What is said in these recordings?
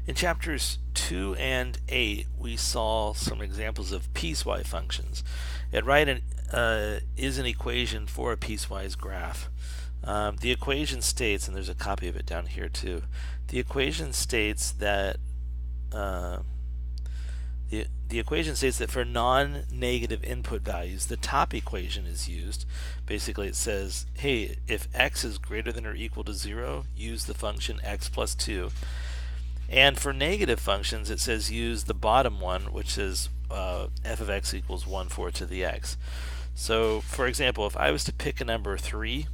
In chapters 2 and 8, we saw some examples of piecewise functions. And is an equation for a piecewise graph. The equation states, and there's a copy of it down here too, the equation states that uh, the equation states that for non-negative input values, the top equation is used. Basically, it says, hey, if x is greater than or equal to 0, use the function x plus 2. And for negative functions, it says use the bottom one, which is f of x equals 1/4 to the x. So, for example, if I was to pick a number 3,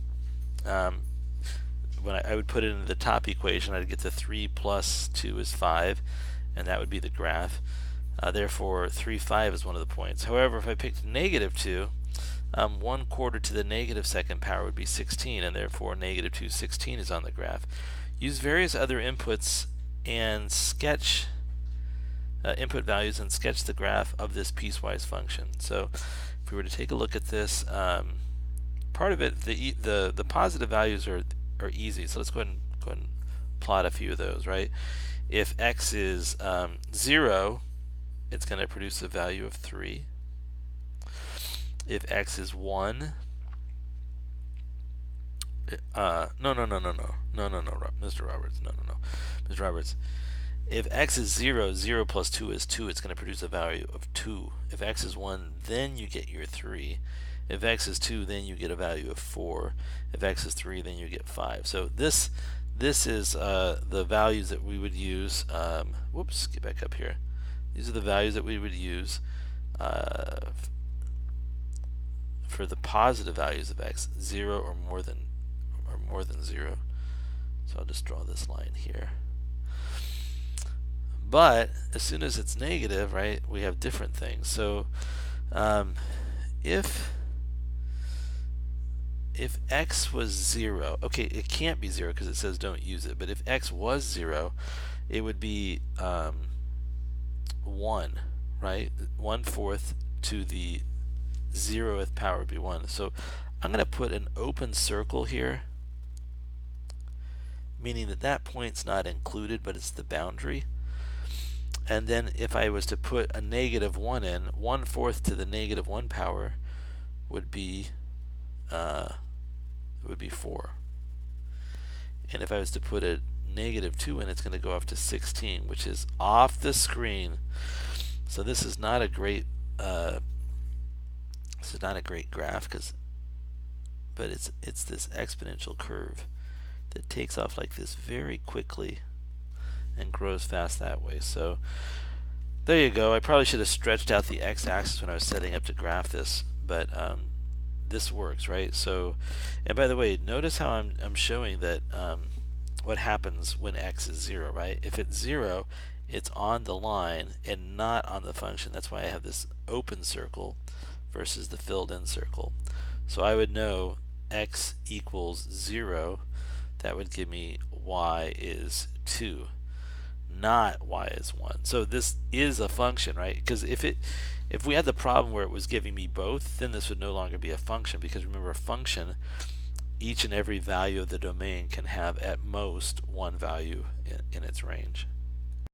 when I would put it into the top equation, I'd get the 3 plus 2 is 5, and that would be the graph. Therefore, 3, 5 is one of the points. However, if I picked negative 2, 1/4 to the negative second power would be 16, and therefore negative 2, 16 is on the graph. Use various other inputs and sketch input values and sketch the graph of this piecewise function. So if we were to take a look at this, part of it, the positive values are easy. So let's go ahead and plot a few of those, right? If x is 0, it's going to produce a value of 3. If x is 1, no, Mr. Roberts, no, Mr. Roberts. If x is 0, 0 plus 2 is 2, it's going to produce a value of 2. If x is 1, then you get your 3. If x is 2, then you get a value of 4. If x is 3, then you get 5. So this is the values that we would use. Whoops, get back up here. These are the values that we would use for the positive values of x, 0 or more than 0. So I'll just draw this line here. But as soon as it's negative, right, we have different things. So if x was 0, okay, it can't be 0 because it says don't use it, but if x was 0, it would be 1, right? 1/4 to the 0th power would be 1. So I'm going to put an open circle here, meaning that point's not included, but it's the boundary. And then if I was to put a negative 1 in, 1/4 to the negative 1 power would be 4. And if I was to put a negative 2 in, it's going to go off to 16, which is off the screen. So this is not a great graph, but it's this exponential curve that takes off like this very quickly and grows fast that way. So there you go. I probably should have stretched out the x-axis when I was setting up to graph this, but this works, right? So, and by the way, notice how I'm showing that what happens when x is 0, right? If it's 0, it's on the line and not on the function. That's why I have this open circle versus the filled in circle. So I would know x equals 0. That would give me y is 2, not y is 1. So this is a function, right? Because if we had the problem where it was giving me both, then this would no longer be a function, because remember, a function, each and every value of the domain can have at most one value in its range.